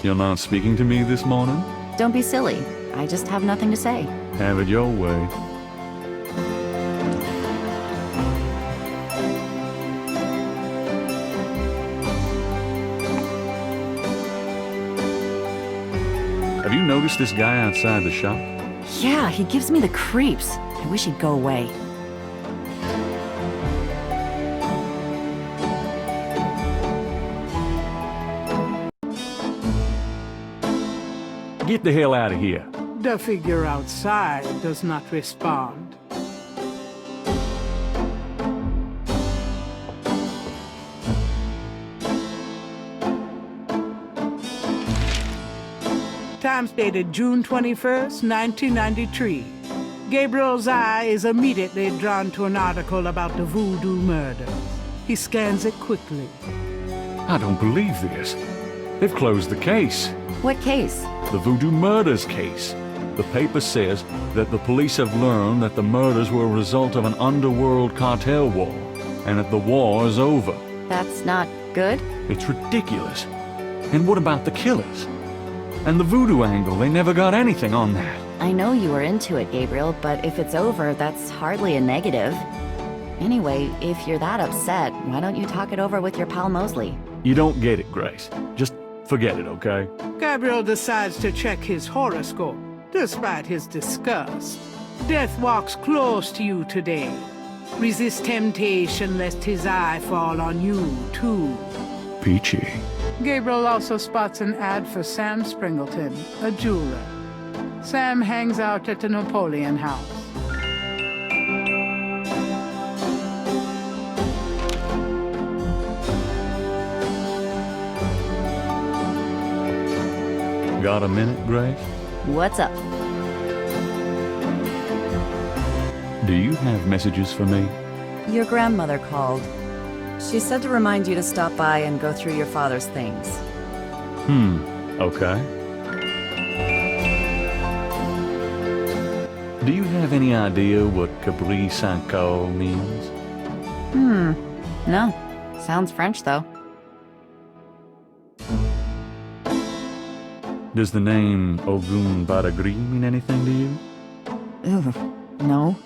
You're not speaking to me this morning? Don't be silly. I just have nothing to say. Have it your way. Have you noticed this guy outside the shop? Yeah, he gives me the creeps. I wish he'd go away. Get the hell out of here. The figure outside does not respond. Time stated June 21st, 1993. Gabriel's eye is immediately drawn to an article about the Voodoo Murders. He scans it quickly. I don't believe this. They've closed the case. What case? The Voodoo Murders case. The paper says that the police have learned that the murders were a result of an underworld cartel war, and that the war is over. That's not good? It's ridiculous. And what about the killers? And the voodoo angle, they never got anything on that. I know you were into it, Gabriel, but if it's over, that's hardly a negative. Anyway, if you're that upset, why don't you talk it over with your pal Mosley? You don't get it, Grace. Just forget it, okay? Gabriel decides to check his horoscope, despite his disgust. Death walks close to you today. Resist temptation lest his eye fall on you, too. Peachy. Gabriel also spots an ad for Sam Springleton, a jeweler. Sam hangs out at the Napoleon House. Got a minute, Grace? What's up? Do you have messages for me? Your grandmother called. She said to remind you to stop by and go through your father's things. Okay. Do you have any idea what Capri Sanko means? No. Sounds French, though. Does the name Ogun Badagri mean anything to you? Ugh, no.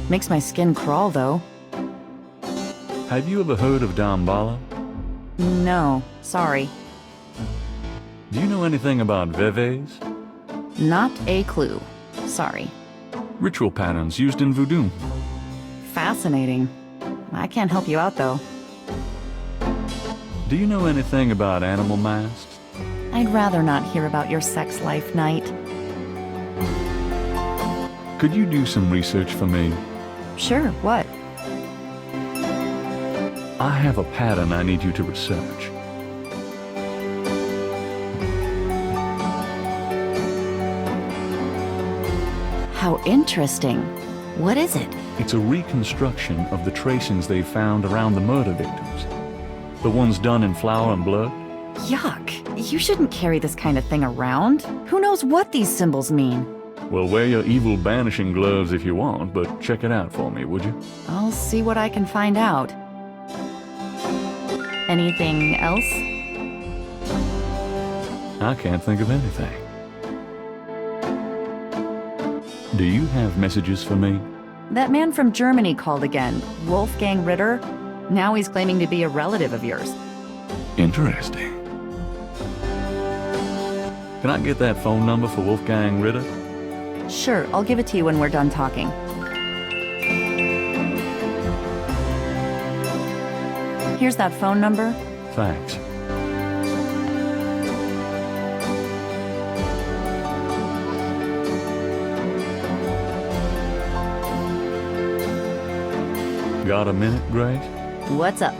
Makes my skin crawl, though. Have you ever heard of Damballa? No, sorry. Do you know anything about veves? Not a clue. Sorry. Ritual patterns used in voodoo. Fascinating. I can't help you out, though. Do you know anything about animal masks? I'd rather not hear about your sex life, Knight. Could you do some research for me? Sure, what? I have a pattern I need you to research. How interesting. What is it? It's a reconstruction of the tracings they found around the murder victims. The ones done in flour and blood. Yuck. You shouldn't carry this kind of thing around. Who knows what these symbols mean? Well, wear your evil banishing gloves if you want, but check it out for me, would you? I'll see what I can find out. Anything else? I can't think of anything. Do you have messages for me? That man from Germany called again. Wolfgang Ritter. Now he's claiming to be a relative of yours. Interesting. Can I get that phone number for Wolfgang Ritter? Sure, I'll give it to you when we're done talking. Here's that phone number. Thanks. Got a minute, Grace? What's up?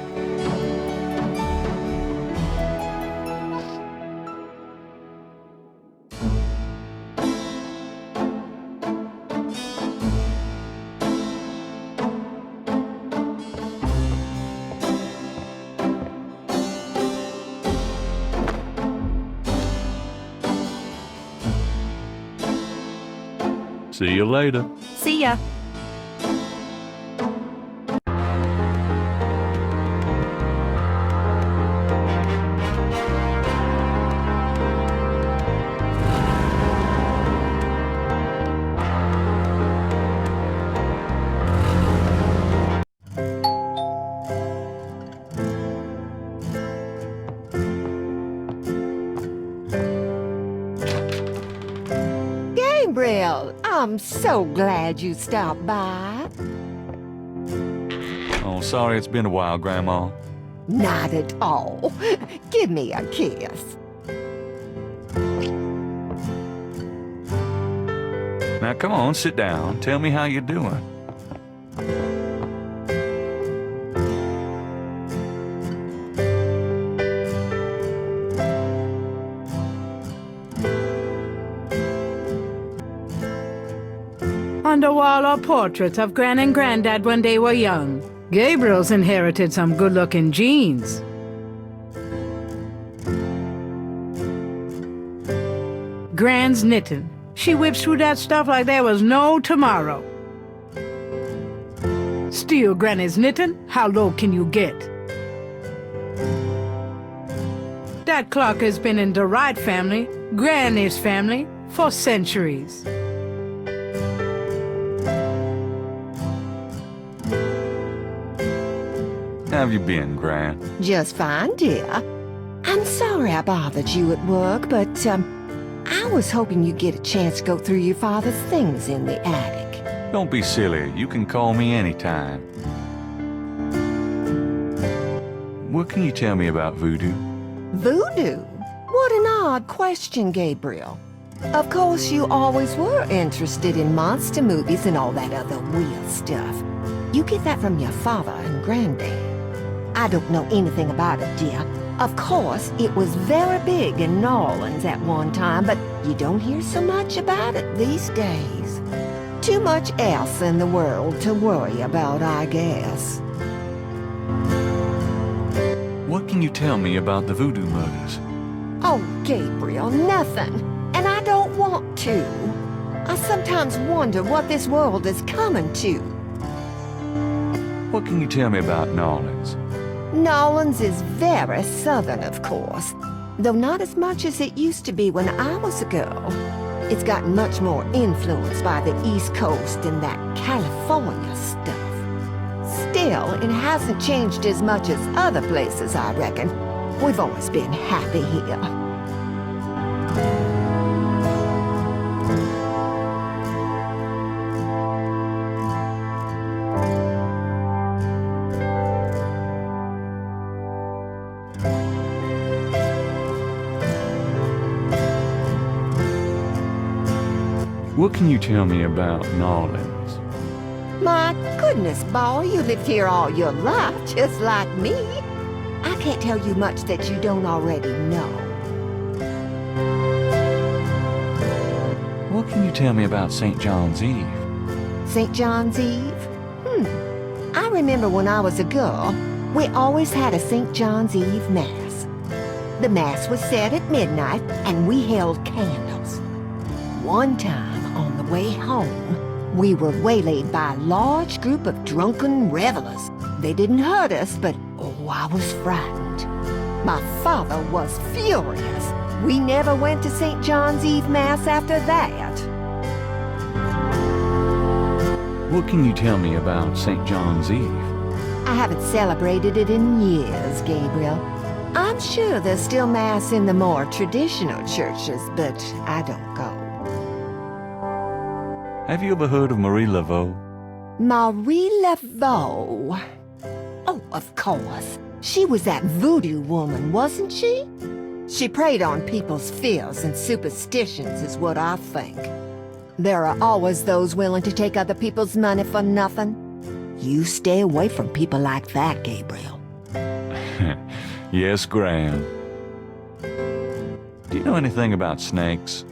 See you later. See ya. I'm so glad you stopped by. Oh, sorry it's been a while, Grandma. Not at all. Give me a kiss. Now come on, sit down. Tell me how you're doing. On the wall are portraits of Gran and Granddad when they were young. Gabriel's inherited some good-looking genes. Gran's knitting. She whips through that stuff like there was no tomorrow. Still, Granny's knitting? How low can you get? That clock has been in the Wright family, Granny's family, for centuries. How have you been, Gran? Just fine, dear. I'm sorry I bothered you at work, but, I was hoping you'd get a chance to go through your father's things in the attic. Don't be silly. You can call me anytime. What can you tell me about voodoo? Voodoo? What an odd question, Gabriel. Of course, you always were interested in monster movies and all that other weird stuff. You get that from your father and Granddad. I don't know anything about it, dear. Of course, it was very big in New Orleans at one time, but you don't hear so much about it these days. Too much else in the world to worry about, I guess. What can you tell me about the Voodoo Murders? Oh, Gabriel, nothing. And I don't want to. I sometimes wonder what this world is coming to. What can you tell me about New Orleans? New Orleans is very southern, of course, though not as much as it used to be when I was a girl. It's gotten much more influenced by the East Coast and that California stuff. Still, it hasn't changed as much as other places, I reckon. We've always been happy here. What can you tell me about New Orleans? My goodness, boy, you lived here all your life, just like me. I can't tell you much that you don't already know. What can you tell me about St. John's Eve? St. John's Eve? I remember when I was a girl, we always had a St. John's Eve Mass. The Mass was said at midnight, and we held candles. One time, on the way home, we were waylaid by a large group of drunken revelers. They didn't hurt us, but oh, I was frightened. My father was furious. We never went to St. John's Eve Mass after that. What can you tell me about St. John's Eve? I haven't celebrated it in years, Gabriel. I'm sure there's still Mass in the more traditional churches, but I don't go. Have you ever heard of Marie Laveau? Marie Laveau? Oh, of course. She was that voodoo woman, wasn't she? She preyed on people's fears and superstitions, is what I think. There are always those willing to take other people's money for nothing. You stay away from people like that, Gabriel. Yes, Gran. Do you know anything about snakes?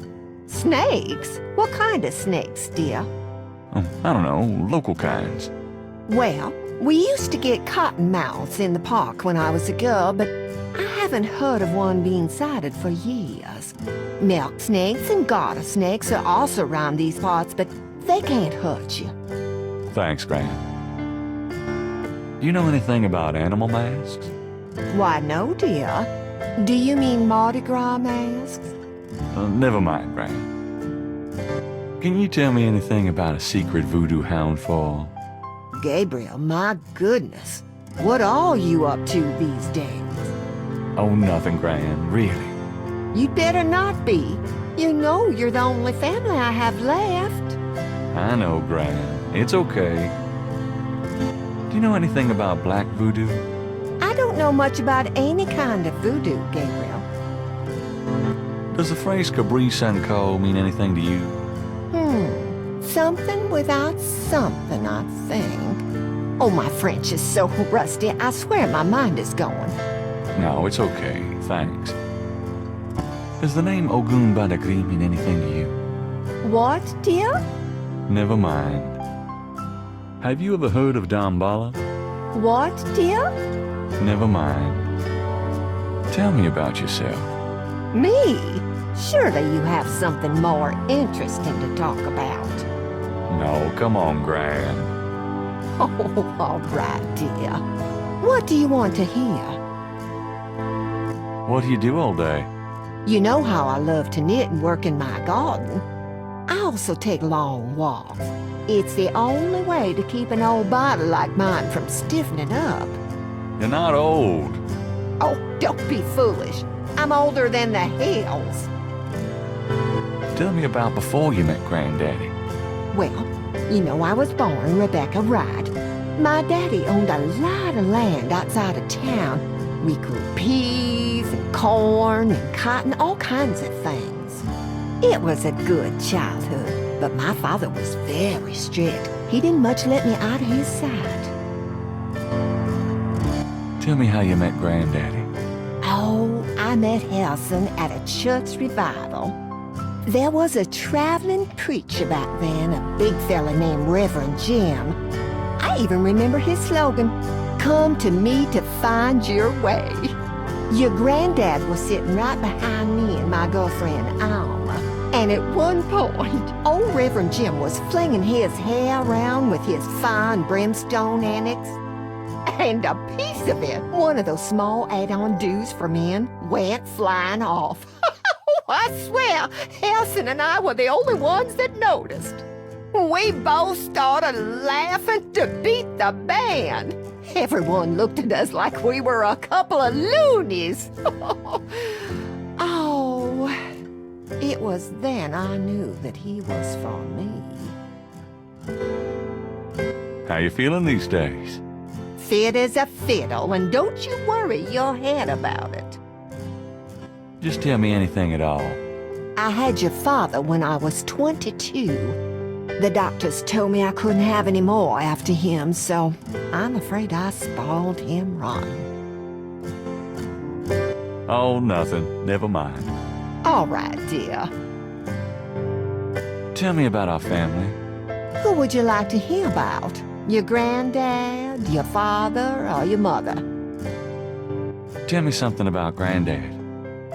Snakes? What kind of snakes, dear? Oh, I don't know, local kinds. Well, we used to get cottonmouths in the park when I was a girl, but I haven't heard of one being sighted for years. Milk snakes and garter snakes are also around these parts, but they can't hurt you. Thanks, Gran. Do you know anything about animal masks? Why, no, dear. Do you mean Mardi Gras masks? Never mind, Gran. Can you tell me anything about a secret voodoo hound fall? Gabriel, my goodness. What are you up to these days? Oh, nothing, Gran, really. You'd better not be. You know you're the only family I have left. I know, Gran. It's okay. Do you know anything about black voodoo? I don't know much about any kind of voodoo, Gabriel. Does the phrase cabrice and co mean anything to you? Something without something, I think. Oh, my French is so rusty, I swear my mind is going. No, it's okay. Thanks. Does the name Ogun Badagri mean anything to you? What, dear? Never mind. Have you ever heard of Dambala? What, dear? Never mind. Tell me about yourself. Me? Surely you have something more interesting to talk about. No, come on, Gran. Oh, all right, dear. What do you want to hear? What do you do all day? You know how I love to knit and work in my garden. I also take long walks. It's the only way to keep an old body like mine from stiffening up. You're not old. Oh, don't be foolish. I'm older than the hills. Tell me about before you met Granddaddy. Well, you know I was born Rebecca Wright. My daddy owned a lot of land outside of town. We grew peas and corn and cotton, all kinds of things. It was a good childhood, but my father was very strict. He didn't much let me out of his sight. Tell me how you met Granddaddy. Oh, I met Helson at a church revival. There was a traveling preacher back then, a big fella named Reverend Jim. I even remember his slogan, "Come to me to find your way." Your granddad was sitting right behind me and my girlfriend, Alma. And at one point, old Reverend Jim was flinging his hair around with his fine brimstone annex. And a piece of it, one of those small add-on do's for men, went flying off. I swear, Helson and I were the only ones that noticed. We both started laughing to beat the band. Everyone looked at us like we were a couple of loonies. Oh, it was then I knew that he was for me. How you feeling these days? Fit as a fiddle, and don't you worry your head about it. Just tell me anything at all. I had your father when I was 22. The doctors told me I couldn't have any more after him, so I'm afraid I spoiled him rotten. Oh, nothing. Never mind. All right, dear. Tell me about our family. Who would you like to hear about? Your granddad, your father, or your mother? Tell me something about Granddad.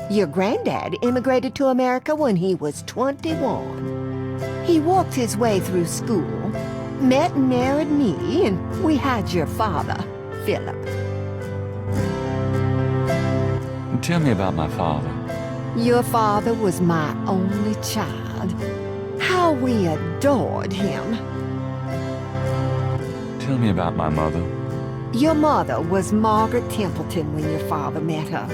Your granddad immigrated to America when he was 21. He worked his way through school, met and married me, and we had your father, Philip. And tell me about my father. Your father was my only child. How we adored him. Tell me about my mother. Your mother was Margaret Templeton when your father met her.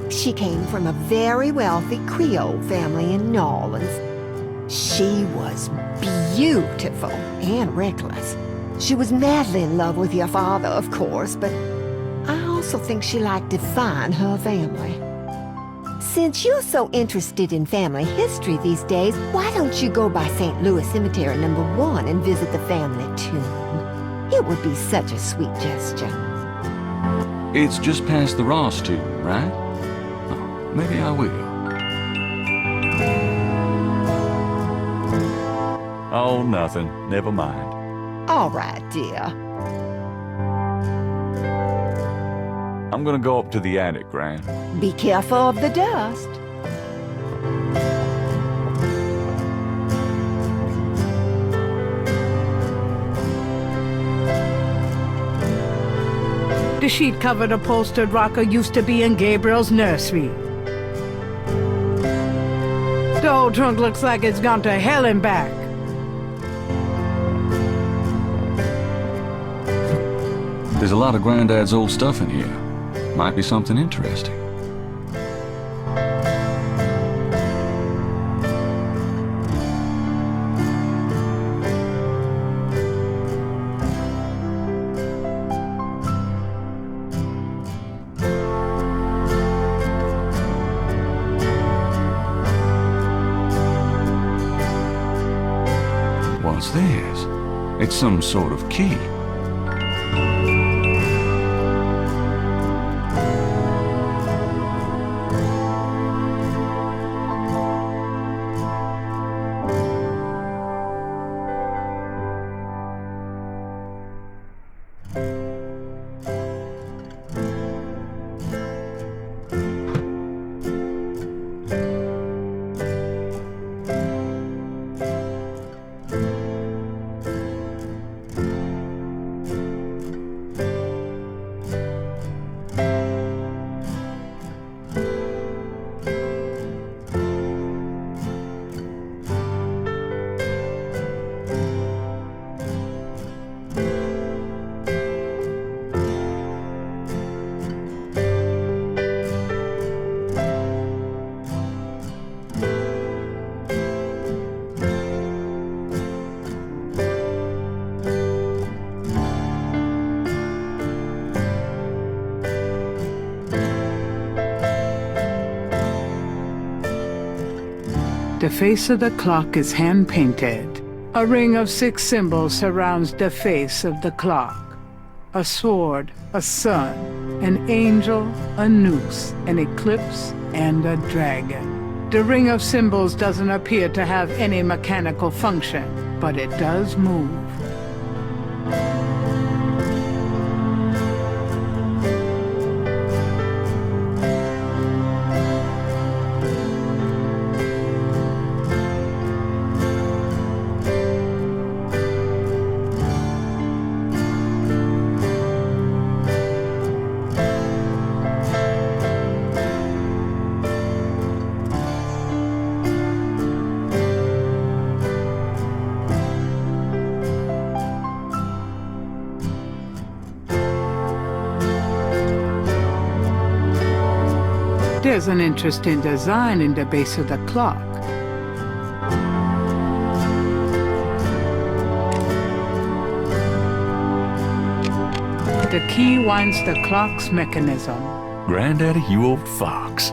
She came from a very wealthy Creole family in New Orleans. She was beautiful and reckless. She was madly in love with your father, of course, but I also think she liked to find her family. Since you're so interested in family history these days, why don't you go by St. Louis Cemetery number 1 and visit the family tomb? It would be such a sweet gesture. It's just past the Ross tomb, right? Oh, maybe I will. Oh, nothing. Never mind. All right, dear. I'm gonna go up to the attic, Gran. Be careful of the dust. The sheet-covered upholstered rocker used to be in Gabriel's nursery. The old trunk looks like it's gone to hell and back. There's a lot of Granddad's old stuff in here. Might be something interesting. some sort of key. The face of the clock is hand-painted. A ring of 6 symbols surrounds the face of the clock. A sword, a sun, an angel, a noose, an eclipse, and a dragon. The ring of symbols doesn't appear to have any mechanical function, but it does move. There's an interesting design in the base of the clock. The key winds the clock's mechanism. Granddaddy, you old fox.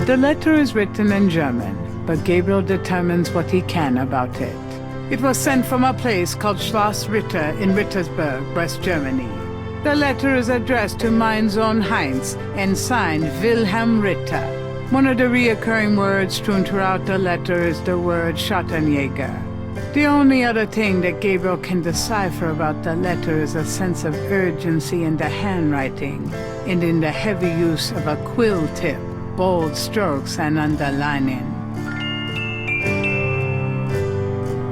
The letter is written in German, but Gabriel determines what he can about it. It was sent from a place called Schloss Ritter in Rittersberg, West Germany. The letter is addressed to mein Sohn Heinz and signed Wilhelm Ritter. One of the reoccurring words strewn throughout the letter is the word Schattenjäger. The only other thing that Gabriel can decipher about the letter is a sense of urgency in the handwriting and in the heavy use of a quill tip, bold strokes, and underlining.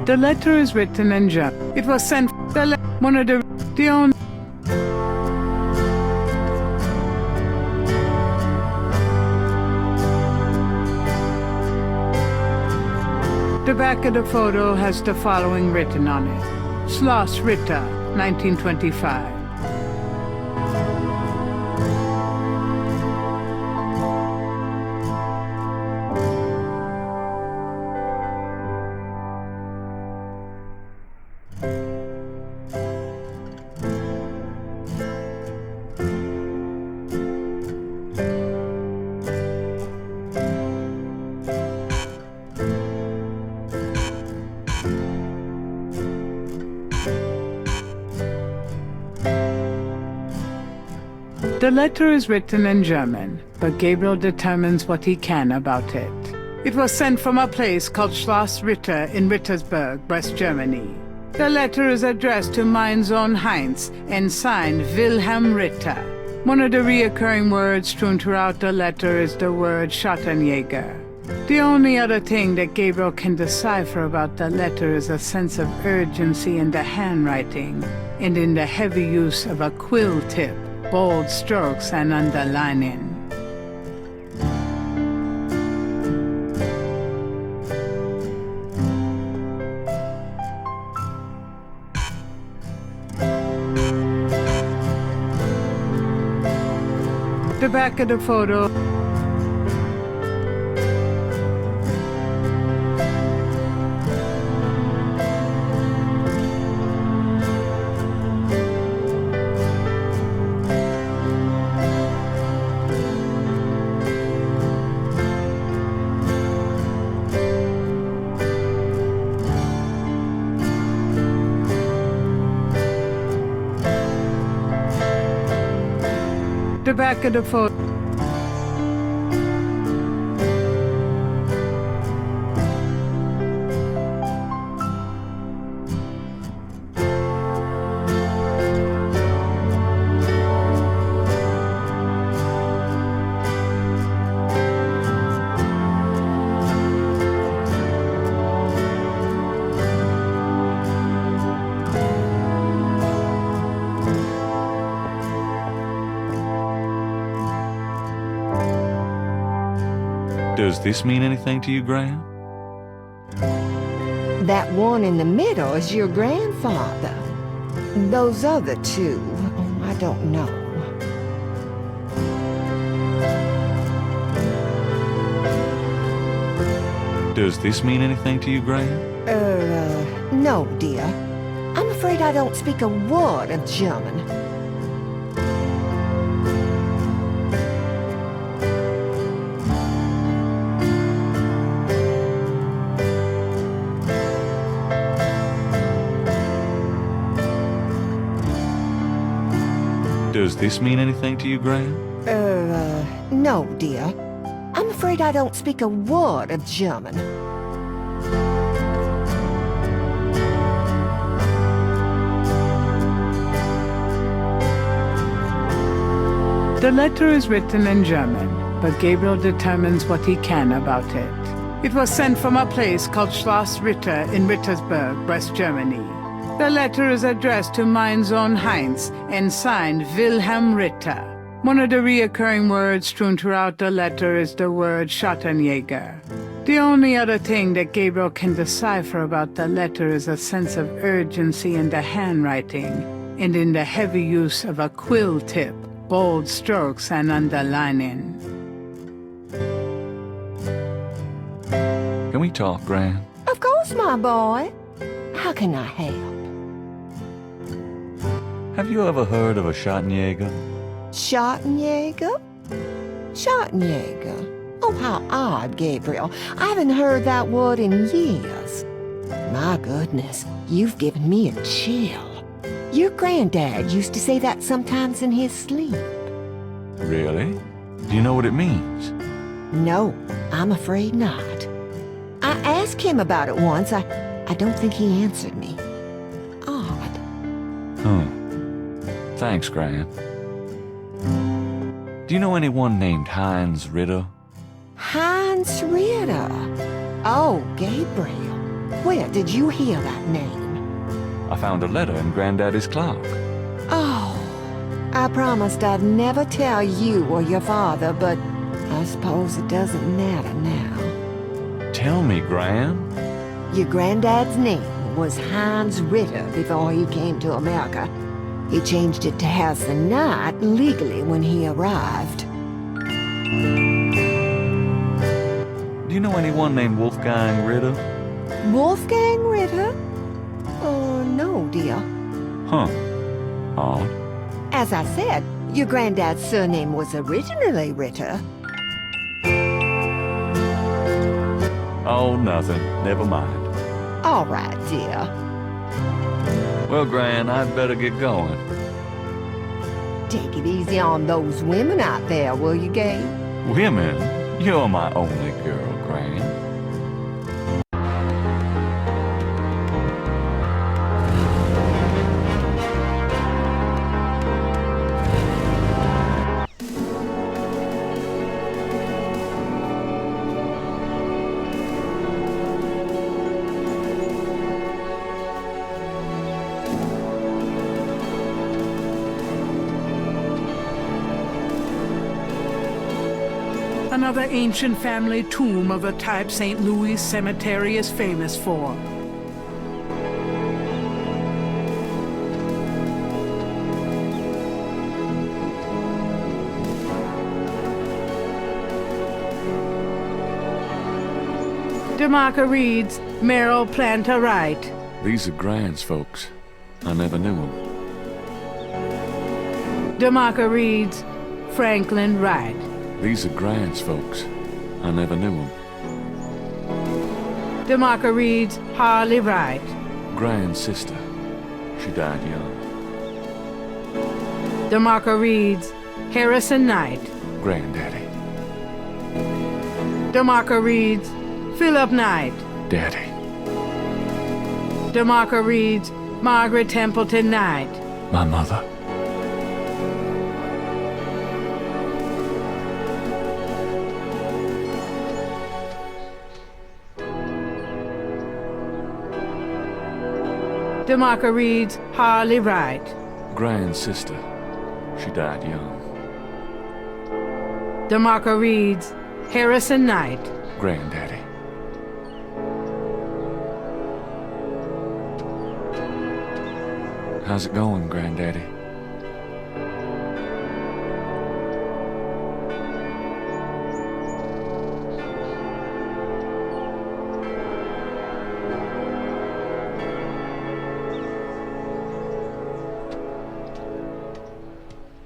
The letter is written in German. It was sent one of the only The back of the photo has the following written on it. Schloss Ritter, 1925. The letter is written in German, but Gabriel determines what he can about it. It was sent from a place called Schloss Ritter in Rittersberg, West Germany. The letter is addressed to mein Sohn Heinz and signed Wilhelm Ritter. One of the reoccurring words strewn throughout the letter is the word Schattenjäger. The only other thing that Gabriel can decipher about the letter is a sense of urgency in the handwriting and in the heavy use of a quill tip, bold strokes, and underlining. The back of the photo The back of the photo. Does this mean anything to you, Graham? That one in the middle is your grandfather. Those other two, I don't know. Does this mean anything to you, Graham? No, dear. I'm afraid I don't speak a word of German. Does this mean anything to you, Graham? No, dear. I'm afraid I don't speak a word of German. The letter is written in German, but Gabriel determines what he can about it. It was sent from a place called Schloss Ritter in Rittersberg, West Germany. The letter is addressed to mein Sohn Heinz and signed Wilhelm Ritter. One of the reoccurring words strewn throughout the letter is the word Schattenjäger. The only other thing that Gabriel can decipher about the letter is a sense of urgency in the handwriting and in the heavy use of a quill tip, bold strokes, and underlining. Can we talk, Graham? Of course, my boy. How can I help? Have you ever heard of a Schattenjäger? Schattenjäger? Schattenjäger? Oh, how odd, Gabriel. I haven't heard that word in years. My goodness, you've given me a chill. Your granddad used to say that sometimes in his sleep. Really? Do you know what it means? No, I'm afraid not. I asked him about it once. I don't think he answered me. Odd. Thanks, Graham. Do you know anyone named Heinz Ritter? Heinz Ritter. Oh, Gabriel. Where did you hear that name? I found a letter in Granddaddy's clock. Oh, I promised I'd never tell you or your father, but I suppose it doesn't matter now. Tell me, Graham. Your granddad's name was Heinz Ritter before he came to America. He changed it to House Knight legally when he arrived. Do you know anyone named Wolfgang Ritter? Wolfgang Ritter? Oh, no, dear. Huh. Odd. As I said, your granddad's surname was originally Ritter. Oh, nothing. Never mind. All right, dear. Well, Gran, I'd better get going. Take it easy on those women out there, will you, Gabe? Women? You're my only girl, Gran. Another ancient family tomb of the type St. Louis Cemetery is famous for. DeMarca reads, Merrill Planter Wright. These are Gran's folks. I never knew them. DeMarca reads, Franklin Wright. These are Gran's folks. I never knew them. DeMarca reads, Harley Wright. Gran's sister. She died young. DeMarca reads, Harrison Knight. Granddaddy. DeMarco reads, Philip Knight. Daddy. DeMarco reads, Margaret Templeton Knight. My mother. DeMarco reads, Harley Wright. Grand sister. She died young. DeMarco reads, Harrison Knight. Granddaddy. How's it going, Granddaddy?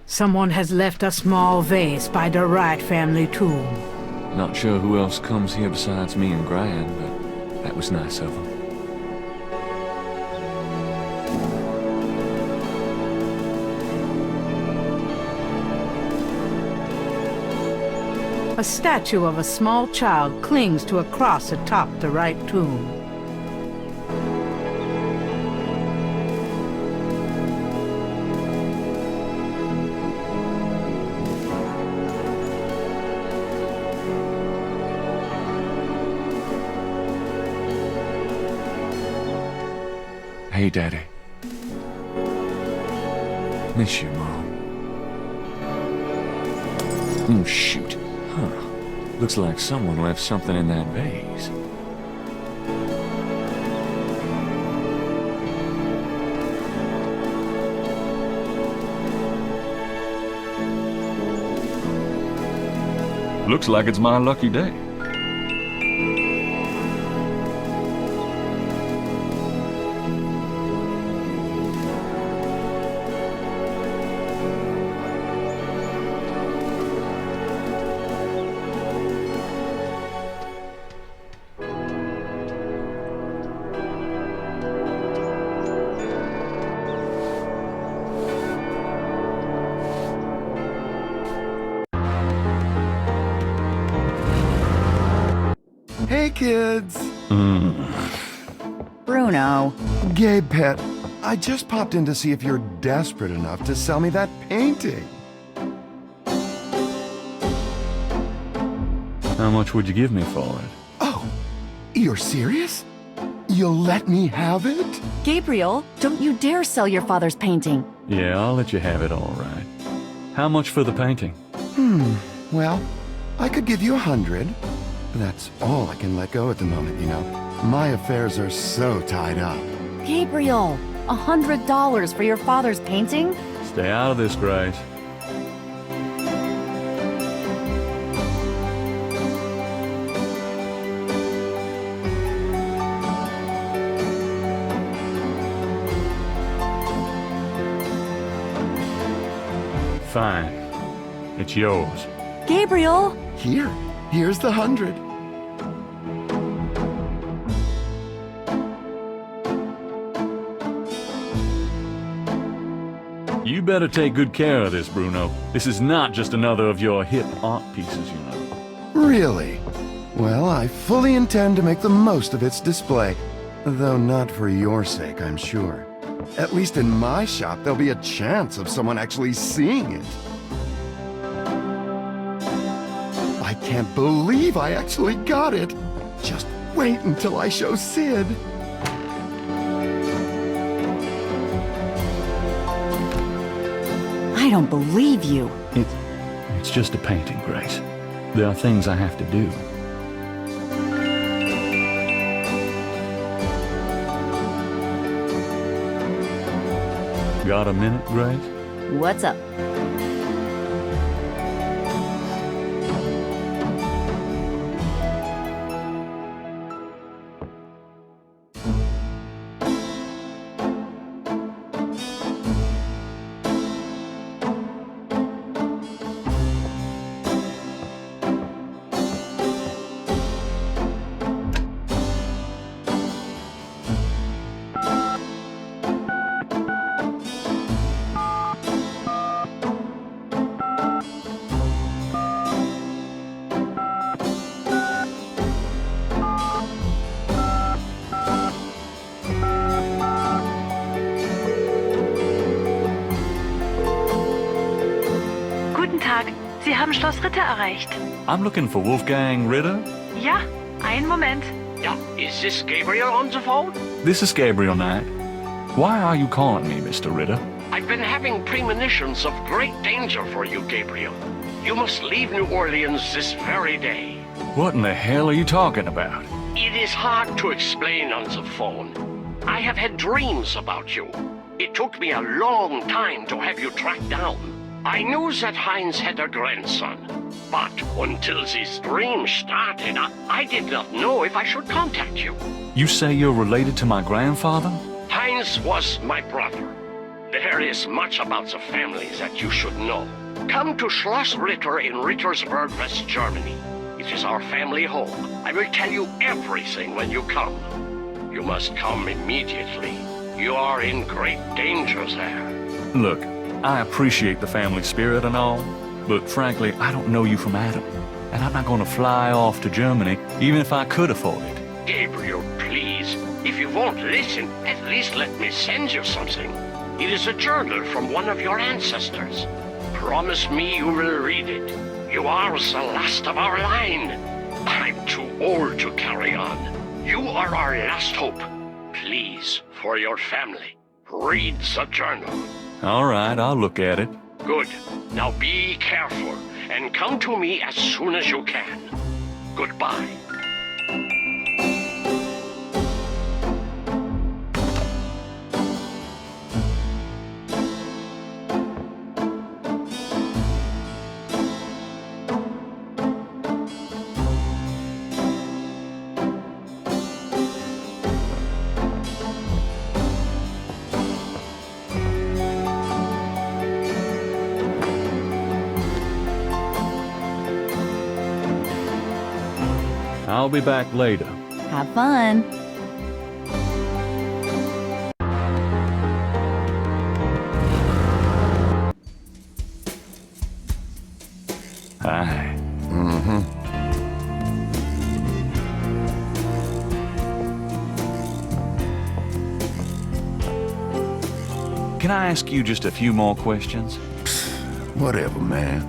Someone has left a small vase by the Wright family tomb. Not sure who else comes here besides me and Gran, but that was nice of them. A statue of a small child clings to a cross atop the Wright tomb. Hey, Daddy. Miss you, Mom. Oh, shoot. Huh. Looks like someone left something in that vase. Looks like it's my lucky day. Hey, kids! Bruno. Gabe, pet, I just popped in to see if you're desperate enough to sell me that painting. How much would you give me for it? Oh, you're serious? You'll let me have it? Gabriel, don't you dare sell your father's painting. Yeah, I'll let you have it, all right. How much for the painting? Well, I could give you 100. That's all I can let go at the moment, you know. My affairs are so tied up. Gabriel, $100 for your father's painting? Stay out of this, Grace. Fine. It's yours. Gabriel! Here's the 100. You better take good care of this, Bruno. This is not just another of your hip art pieces, you know. Really? Well, I fully intend to make the most of its display. Though not for your sake, I'm sure. At least in my shop, there'll be a chance of someone actually seeing it. I can't believe I actually got it. Just wait until I show Sid. I don't believe you. It's just a painting, Grace. There are things I have to do. Got a minute, Grace? What's up? Haus Ritter erreicht. I'm looking for Wolfgang Ritter. Ja, einen Moment. Yeah, is this Gabriel on the phone? This is Gabriel Knight. Why are you calling me, Mr. Ritter? I've been having premonitions of great danger for you, Gabriel. You must leave New Orleans this very day. What in the hell are you talking about? It is hard to explain on the phone. I have had dreams about you. It took me a long time to have you tracked down. I knew that Heinz had a grandson, but until these dreams started, I did not know if I should contact you. You say you're related to my grandfather? Heinz was my brother. There is much about the family that you should know. Come to Schloss Ritter in Rittersberg, West Germany. It is our family home. I will tell you everything when you come. You must come immediately. You are in great danger there. Look, I appreciate the family spirit and all, but frankly, I don't know you from Adam. And I'm not going to fly off to Germany, even if I could afford it. Gabriel, please. If you won't listen, at least let me send you something. It is a journal from one of your ancestors. Promise me you will read it. You are the last of our line. I'm too old to carry on. You are our last hope. Please, for your family, read the journal. All right, I'll look at it. Good. Now be careful and come to me as soon as you can. Goodbye. I'll be back later. Have fun. Hi. Can I ask you just a few more questions? Whatever, man.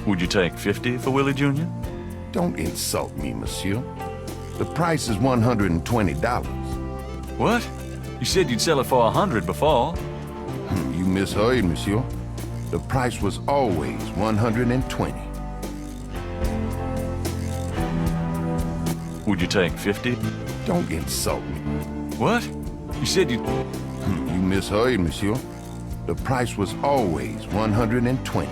Would you take 50 for Willie Jr.? Don't insult me, monsieur. The price is $120. What? You said you'd sell it for 100 before. You misheard, monsieur. The price was always 120. Would you take 50? Don't insult me. What? You said you'd... You misheard, monsieur. The price was always 120.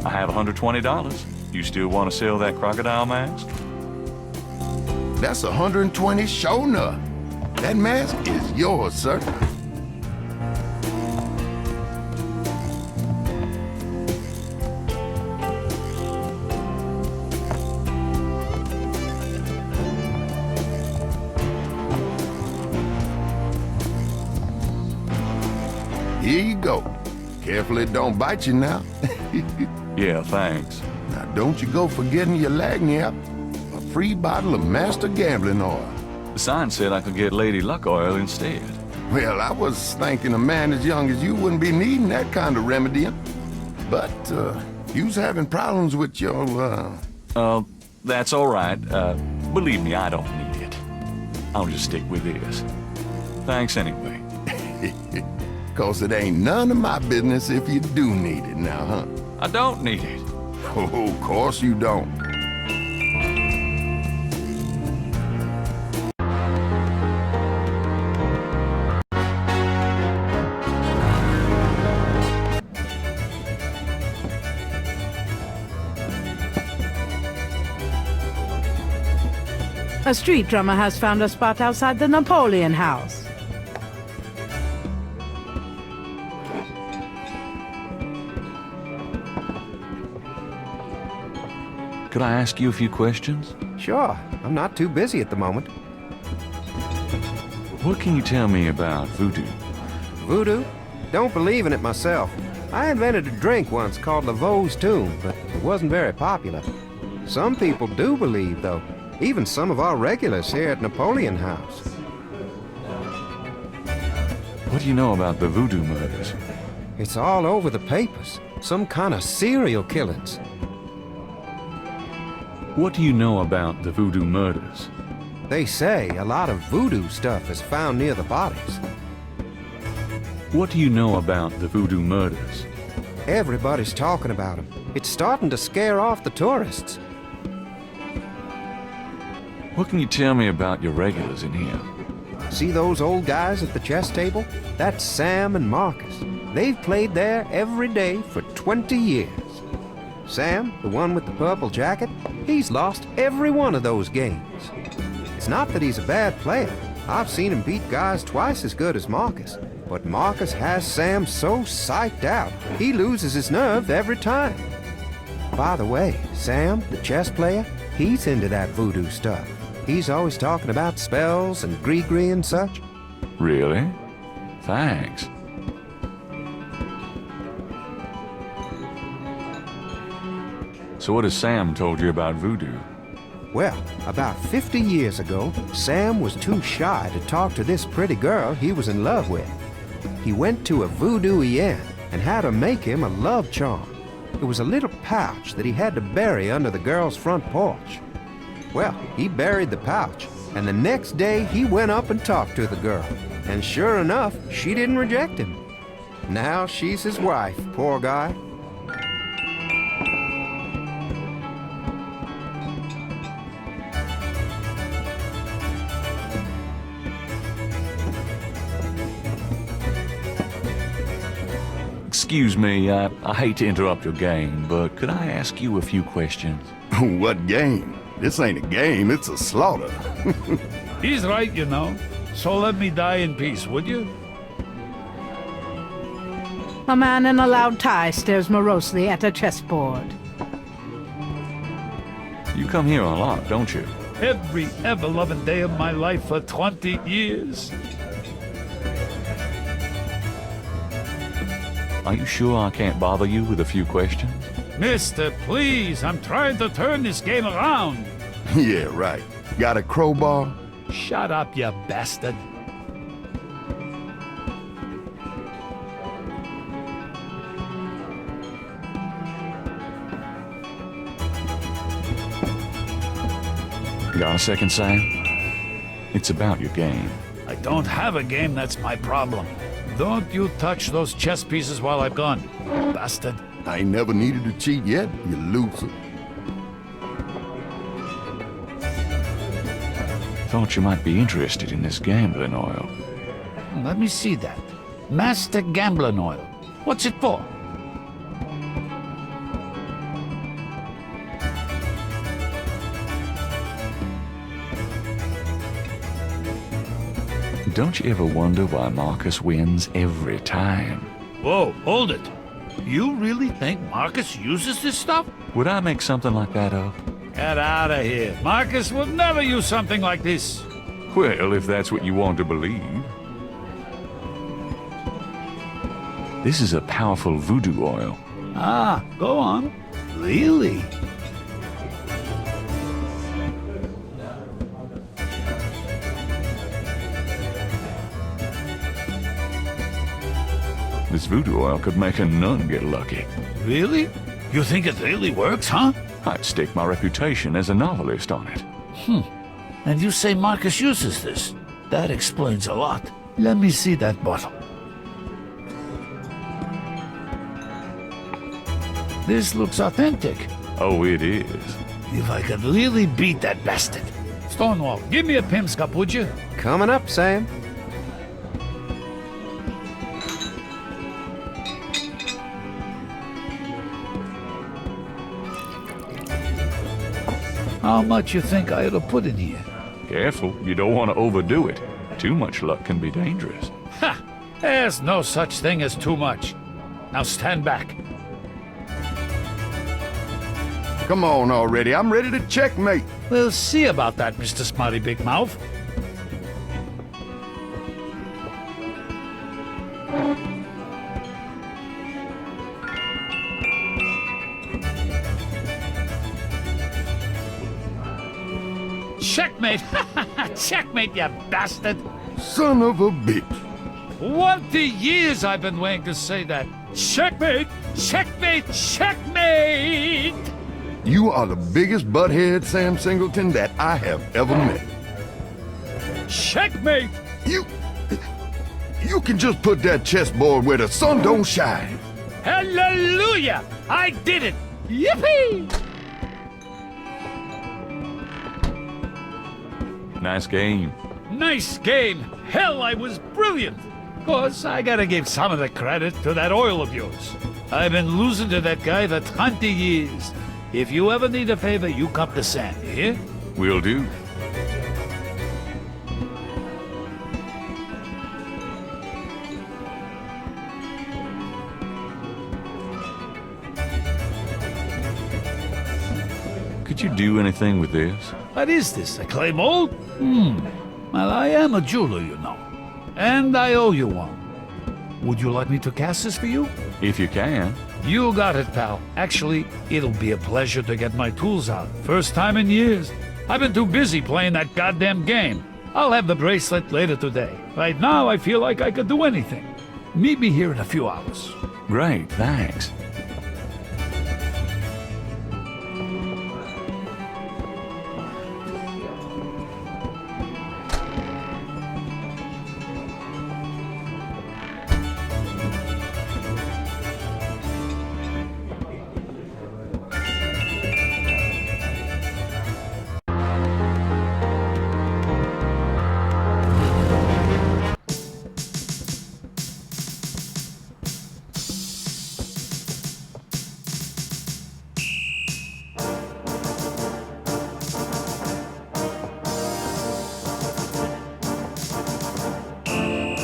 I have $120. You still want to sell that crocodile mask? That's 120 sure enough. That mask is yours, sir. Here you go. Careful it don't bite you now. Yeah, thanks. Now don't you go forgetting your lagniappe. A free bottle of Master Gambling Oil. The sign said I could get Lady Luck Oil instead. Well, I was thinking a man as young as you wouldn't be needing that kind of remedy. But, you's having problems with your, That's all right. Believe me, I don't need it. I'll just stick with this. Thanks anyway. 'Cause it ain't none of my business if you do need it now, huh? I don't need it. Oh, of course you don't. A street drummer has found a spot outside the Napoleon House. Could I ask you a few questions? Sure. I'm not too busy at the moment. What can you tell me about voodoo? Voodoo? Don't believe in it myself. I invented a drink once called Laveau's Tomb, but it wasn't very popular. Some people do believe, though. Even some of our regulars here at Napoleon House. What do you know about the Voodoo Murders? It's all over the papers. Some kind of serial killings. What do you know about the Voodoo Murders? They say a lot of voodoo stuff is found near the bodies. What do you know about the Voodoo Murders? Everybody's talking about them. It's starting to scare off the tourists. What can you tell me about your regulars in here? See those old guys at the chess table? That's Sam and Marcus. They've played there every day for 20 years. Sam, the one with the purple jacket, he's lost every one of those games. It's not that he's a bad player. I've seen him beat guys twice as good as Marcus. But Marcus has Sam so psyched out, he loses his nerve every time. By the way, Sam, the chess player, he's into that voodoo stuff. He's always talking about spells and gree-gree and such. Really? Thanks. So what has Sam told you about voodoo? Well, about 50 years ago, Sam was too shy to talk to this pretty girl he was in love with. He went to a voodooienne and had her make him a love charm. It was a little pouch that he had to bury under the girl's front porch. Well, he buried the pouch, and the next day he went up and talked to the girl. And sure enough, she didn't reject him. Now she's his wife, poor guy. Excuse me, I hate to interrupt your game, but could I ask you a few questions? What game? This ain't a game, it's a slaughter. He's right, you know. So let me die in peace, would you? A man in a loud tie stares morosely at a chessboard. You come here a lot, don't you? Every ever-loving day of my life for 20 years. Are you sure I can't bother you with a few questions? Mister, please, I'm trying to turn this game around. Yeah, right. Got a crowbar? Shut up, you bastard. Got a second, Sam? It's about your game. I don't have a game, that's my problem. Don't you touch those chess pieces while I'm gone, bastard. I ain't never needed to cheat yet, you loser. Thought you might be interested in this gambling oil. Let me see that. Master Gambling Oil. What's it for? Don't you ever wonder why Marcus wins every time? Whoa, hold it. You really think Marcus uses this stuff? Would I make something like that up? Get out of here. Marcus would never use something like this. Well, if that's what you want to believe. This is a powerful voodoo oil. Ah, go on. Really? This voodoo oil could make a nun get lucky. Really? You think it really works, huh? I'd stake my reputation as a novelist on it. And you say Marcus uses this? That explains a lot. Let me see that bottle. This looks authentic. Oh, it is. If I could really beat that bastard. Stonewall, give me a Pim's cup, would you? Coming up, Sam. How much you think I ought to put in here? Careful, you don't want to overdo it. Too much luck can be dangerous. Ha! There's no such thing as too much. Now stand back. Come on already, I'm ready to checkmate. We'll see about that, Mr. Smarty Big Mouth. Checkmate! Checkmate, you bastard! Son of a bitch. 20 years I've been waiting to say that. Checkmate! Checkmate! Checkmate! You are the biggest butthead, Sam Singleton, that I have ever met. Checkmate! You can just put that chessboard where the sun don't shine. Hallelujah! I did it! Yippee! Nice game. Nice game! Hell, I was brilliant! Course, I gotta give some of the credit to that oil of yours. I've been losing to that guy for 20 years. If you ever need a favor, you come to Sam, you hear? Will do. Could you do anything with this? What is this, a clay mold? Well, I am a jeweler, you know. And I owe you one. Would you like me to cast this for you? If you can. You got it, pal. Actually, it'll be a pleasure to get my tools out. First time in years. I've been too busy playing that goddamn game. I'll have the bracelet later today. Right now, I feel like I could do anything. Meet me here in a few hours. Great, thanks.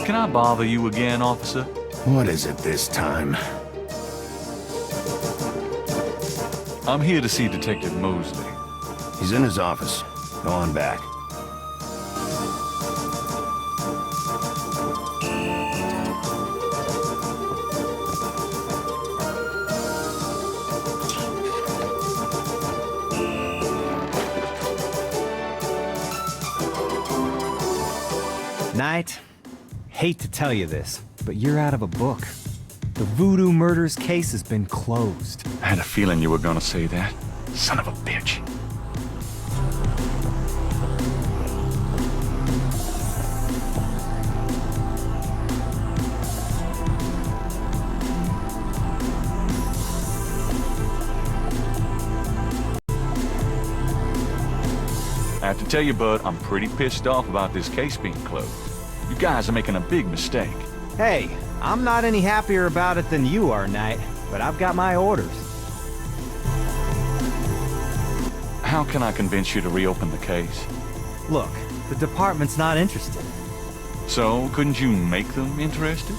Can I bother you again, officer? What is it this time? I'm here to see Detective Mosley. He's in his office. Go on back. Knight, hate to tell you this, but you're out of a book. The Voodoo Murders case has been closed. I had a feeling you were gonna say that. Son of a bitch. I have to tell you, Bud, I'm pretty pissed off about this case being closed. You guys are making a big mistake. Hey, I'm not any happier about it than you are, Knight, but I've got my orders. How can I convince you to reopen the case? Look, the department's not interested. So, couldn't you make them interested?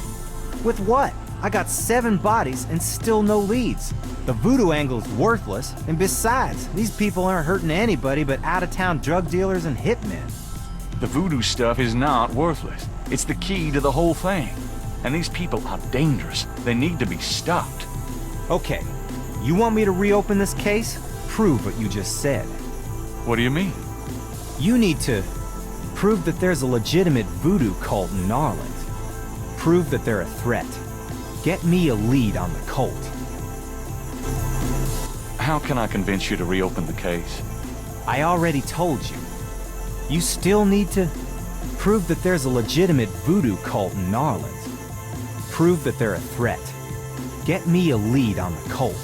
With what? I got 7 bodies and still no leads. The voodoo angle's worthless, and besides, these people aren't hurting anybody but out-of-town drug dealers and hitmen. The voodoo stuff is not worthless. It's the key to the whole thing. And these people are dangerous. They need to be stopped. Okay, you want me to reopen this case? Prove what you just said. What do you mean? You need to prove that there's a legitimate voodoo cult in Narland. Prove that they're a threat. Get me a lead on the cult. How can I convince you to reopen the case? I already told you. You still need to prove that there's a legitimate voodoo cult in Narland. Prove that they're a threat. Get me a lead on the cult.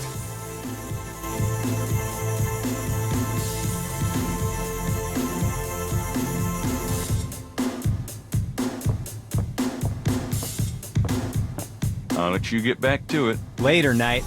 I'll let you get back to it. Later, Knight.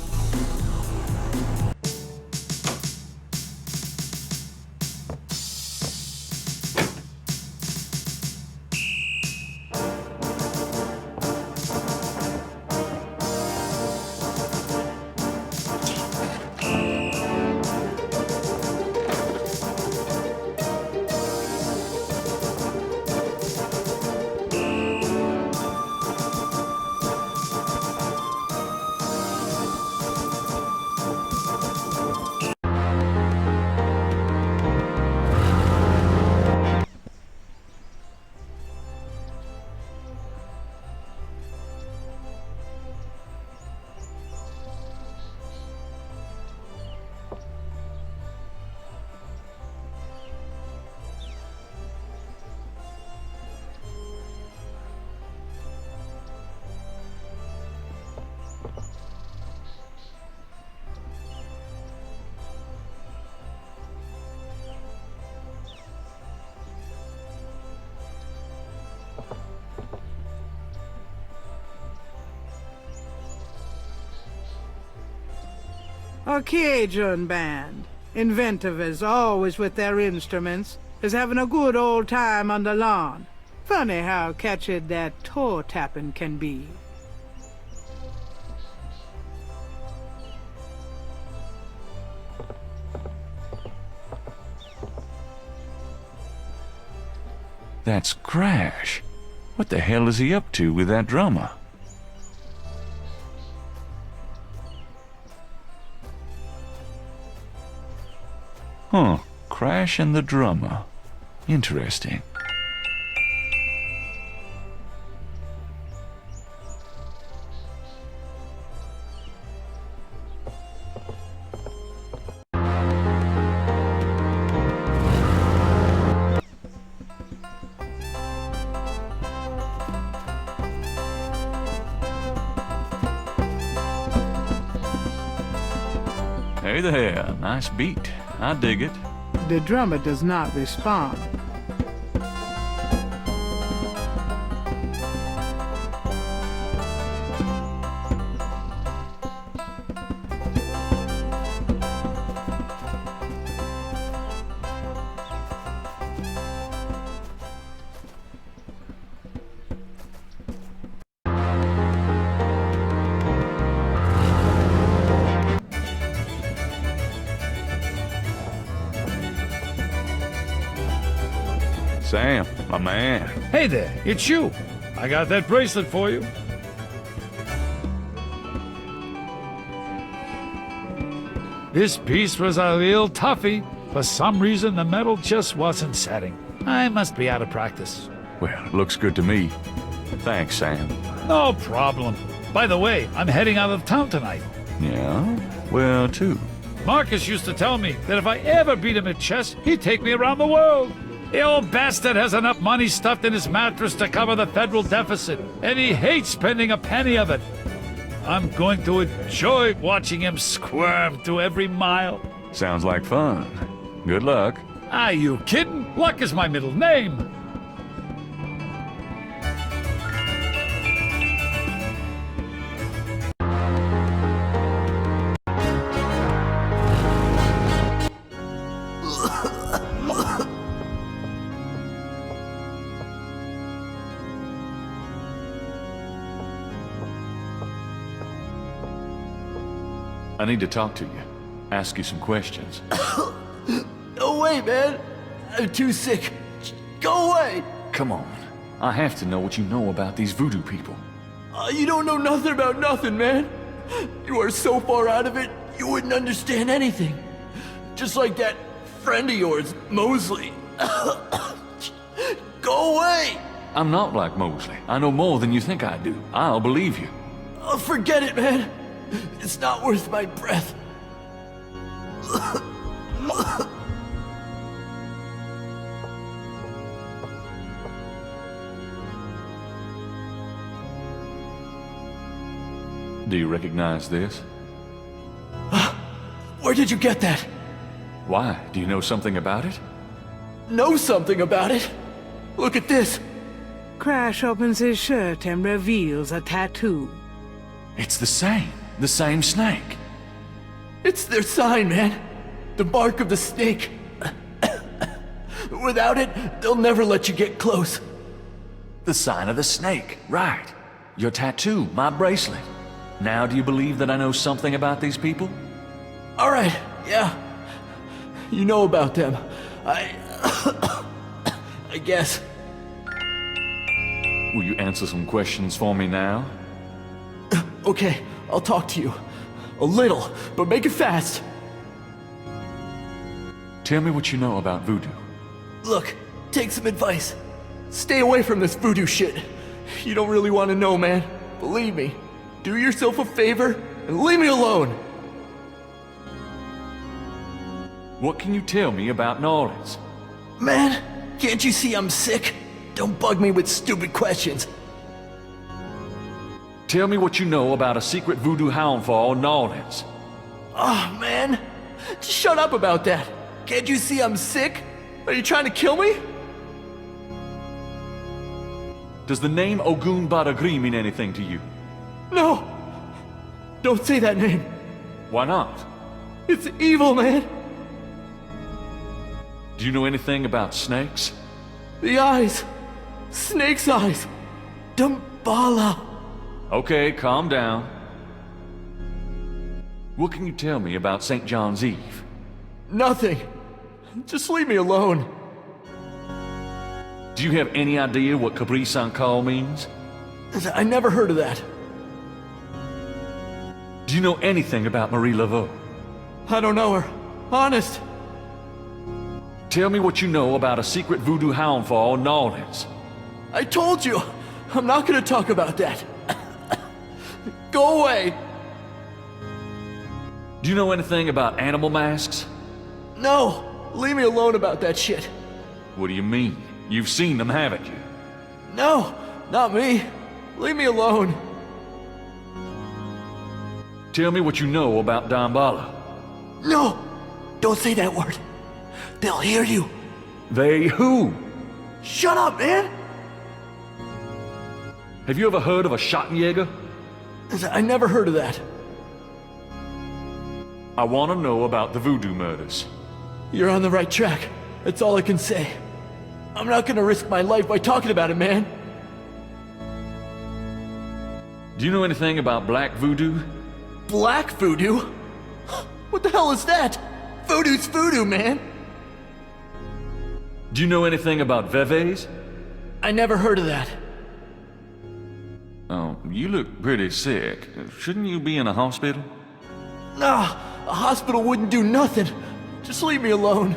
A Cajun band. Inventive as always with their instruments, is having a good old time on the lawn. Funny how catchy that toe tapping can be. That's Crash. What the hell is he up to with that drummer? Huh, Crash and the drummer. Interesting. Hey there, nice beat. I dig it. The drummer does not respond. Sam, my man. Hey there, it's you. I got that bracelet for you. This piece was a real toughie. For some reason, the metal just wasn't setting. I must be out of practice. Well, it looks good to me. Thanks, Sam. No problem. By the way, I'm heading out of town tonight. Yeah? Where to? Marcus used to tell me that if I ever beat him at chess, he'd take me around the world. The old bastard has enough money stuffed in his mattress to cover the federal deficit, and he hates spending a penny of it. I'm going to enjoy watching him squirm through every mile. Sounds like fun. Good luck. Are you kidding? Luck is my middle name. I need to talk to you. Ask you some questions. No way, man. I'm too sick. Go away. Come on. I have to know what you know about these voodoo people. You don't know nothing about nothing, man. You are so far out of it, you wouldn't understand anything. Just like that friend of yours, Mosley. Go away. I'm not like Mosley. I know more than you think I do. I'll believe you. Forget it, man. It's not worth my breath. Do you recognize this? Where did you get that? Why? Do you know something about it? Know something about it? Look at this. Crash opens his shirt and reveals a tattoo. It's the same snake. It's their sign, man. The mark of the snake. Without it, they'll never let you get close. The sign of the snake, right. Your tattoo, my bracelet. Now do you believe that I know something about these people? All right, yeah. You know about them. I guess. Will you answer some questions for me now? Okay, I'll talk to you. A little, but make it fast. Tell me what you know about voodoo. Look, take some advice. Stay away from this voodoo shit. You don't really want to know, man. Believe me. Do yourself a favor and leave me alone. What can you tell me about New Orleans? Man, can't you see I'm sick? Don't bug me with stupid questions. Tell me what you know about a secret voodoo houndfall in New Orleans. Oh, man. Just shut up about that. Can't you see I'm sick? Are you trying to kill me? Does the name Ogun Badagri mean anything to you? No. Don't say that name. Why not? It's evil, man. Do you know anything about snakes? The eyes. Snake's eyes. Damballa. Okay, calm down. What can you tell me about St. John's Eve? Nothing. Just leave me alone. Do you have any idea what Capri San Call means? I never heard of that. Do you know anything about Marie Laveau? I don't know her. Honest. Tell me what you know about a secret voodoo hound fall in New Orleans. I told you. I'm not gonna talk about that. Go away. Do you know anything about animal masks? No. Leave me alone about that shit. What do you mean? You've seen them, haven't you? No, not me. Leave me alone. Tell me what you know about Damballa. No! Don't say that word. They'll hear you. They who? Shut up, man! Have you ever heard of a Schottenjäger? I never heard of that. I want to know about the Voodoo Murders. You're on the right track. That's all I can say. I'm not gonna risk my life by talking about it, man. Do you know anything about black voodoo? Black voodoo? What the hell is that? Voodoo's voodoo, man. Do you know anything about veves? I never heard of that. Oh, you look pretty sick. Shouldn't you be in a hospital? Nah, a hospital wouldn't do nothing. Just leave me alone.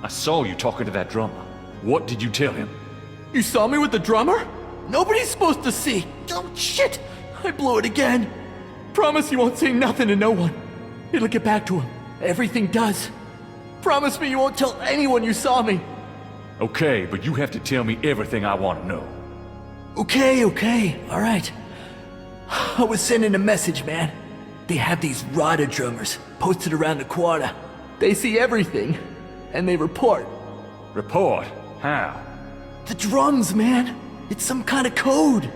I saw you talking to that drummer. What did you tell him? You saw me with the drummer? Nobody's supposed to see. Oh, shit! I blew it again. Promise you won't say nothing to no one. It'll get back to him. Everything does. Promise me you won't tell anyone you saw me. Okay, but you have to tell me everything I want to know. Okay, all right. I was sending a message, man. They have these Rada drummers posted around the quarter. They see everything, and they report. Report? How? The drums, man. It's some kind of code.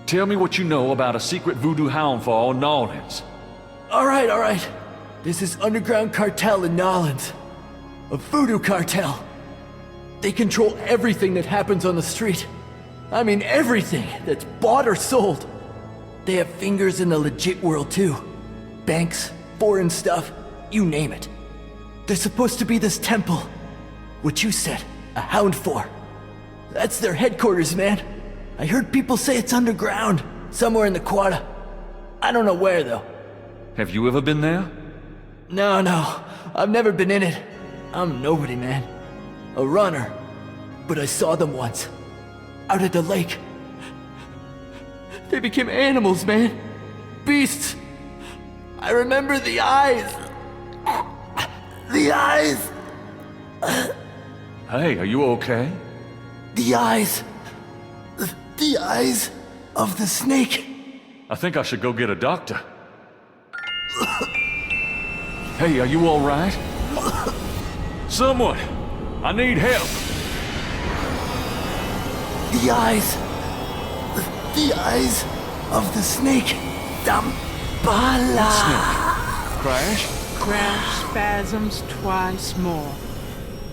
Tell me what you know about a secret voodoo hound fall in New Orleans. All right. This is underground cartel in New Orleans. A voodoo cartel. They control everything that happens on the street. I mean everything that's bought or sold. They have fingers in the legit world too. Banks, foreign stuff, you name it. There's supposed to be this temple. What you said, a hound for. That's their headquarters, man. I heard people say it's underground, somewhere in the quarter. I don't know where though. Have you ever been there? No, I've never been in it. I'm nobody, man. A runner. But I saw them once. Out at the lake. They became animals, man. Beasts. I remember the eyes. The eyes. Hey, are you okay? The eyes. The eyes of the snake. I think I should go get a doctor. Hey, are you all right? Someone! I need help! The eyes. The eyes of the snake. Damballa. Snake. Crash? Crash spasms twice more,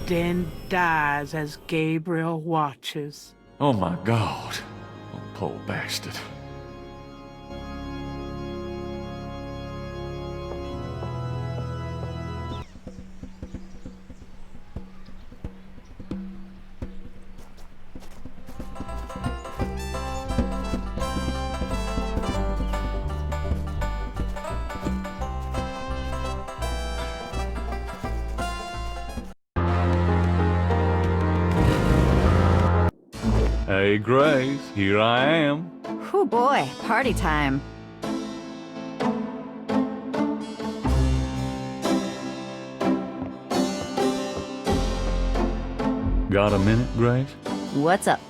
then dies as Gabriel watches. Oh my God. Oh, poor bastard. Hey, Grace, here I am. Oh boy, party time. Got a minute, Grace? What's up?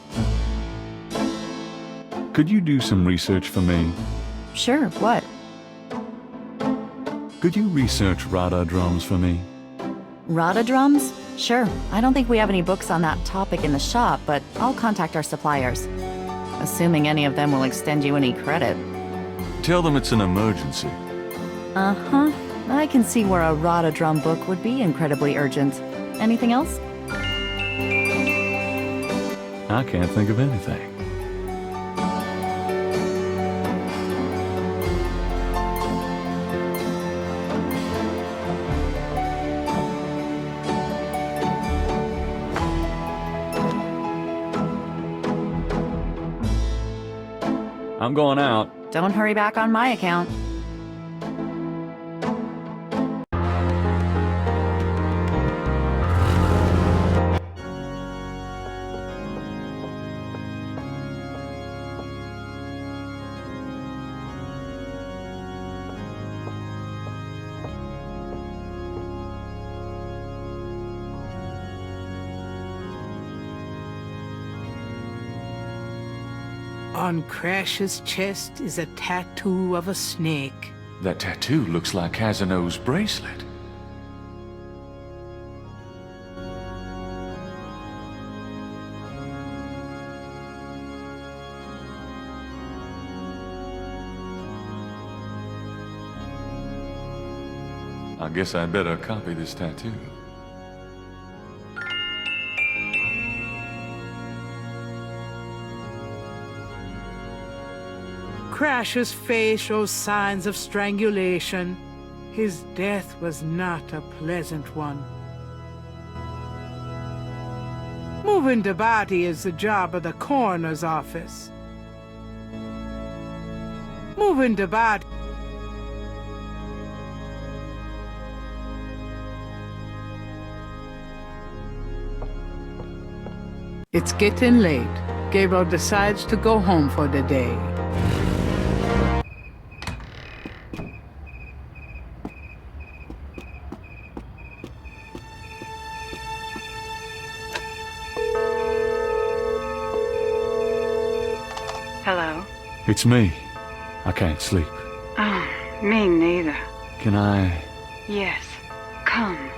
Could you do some research for me? Sure, what? Could you research Rada drums for me? Rada drums? Sure. I don't think we have any books on that topic in the shop, but I'll contact our suppliers. assuming any of them will extend you any credit. Tell them it's an emergency. Uh-huh. I can see where a rot-a-drum book would be incredibly urgent. Anything else? I can't think of anything. I'm going out. Don't hurry back on my account. On Crash's chest is a tattoo of a snake. That tattoo looks like Casino's bracelet. I guess I'd better copy this tattoo. Crash's face shows signs of strangulation. His death was not a pleasant one. Moving the body is the job of the coroner's office. Moving the body... It's getting late. Gabriel decides to go home for the day. Hello? It's me. I can't sleep. Oh, me neither. Can I... Yes. Come.